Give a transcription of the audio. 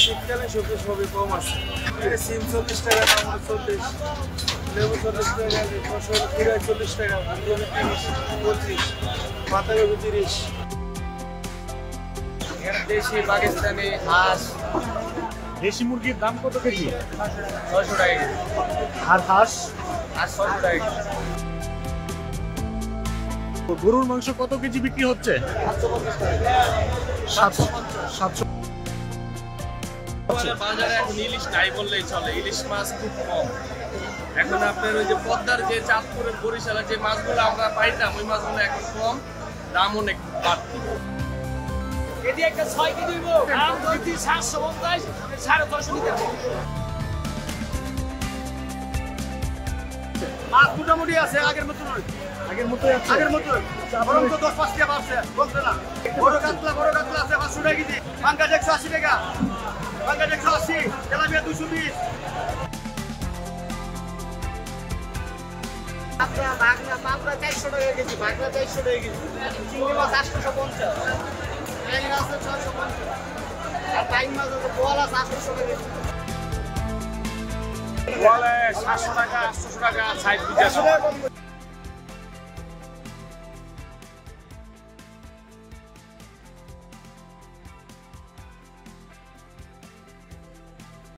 শীতকালে সবজি সবই কম আছে। সিম 40 টাকা, টমেটো 40, লেবু 40 টাকা, ফসল 40 টাকা, ফুলকপি 30, 35, পাতাকপি 30। দেশি পাকিস্তানি হাঁস। দেশি মুরগির দাম কত কেজি? 600 টাকা কেজি। আর হাঁস? আর 600 টাকা কেজি। গরুর মাংস কত কেজি বিক্রি হচ্ছে? 750। বাজারে এখন ইলিশ নাই বললেই চলে, ইলিশ মাছ খুব কম। এখন আপনার ওই যে পদ্মার যে চাঁদপুরের বরিশালের যে মাছগুলো আমরা পাইতাম, ওই মাছগুলো এখন কম, দাম অনেক বাড়তি। এটি একটা 6 কেজি দিব, দাম ধরছি 750, 650 নিতে হবে। মাছ মোটামুটি আছে আগের মতো নয়। আগের মতোই আছে? আগের মতো। বরং তো 10-5 টাকা বাড়ছে, কমছে না। বড় কাতলা আছে 500 টাকা কেজি। পাঙ্গাস 180 টাকা। পাঙ্গাস 180, তেলাপিয়া 220। পাবদা 400 টাকা কেজি, বাগদা 400 টাকা কেজি। চিংড়ি মাছ 850। ট্যাং আছে 650। আর টাইম মাছ আছে বোয়াল আছে 800 টাকা কেজি। বলে 700 টাকা, 800 টাকা, 60 টাকা।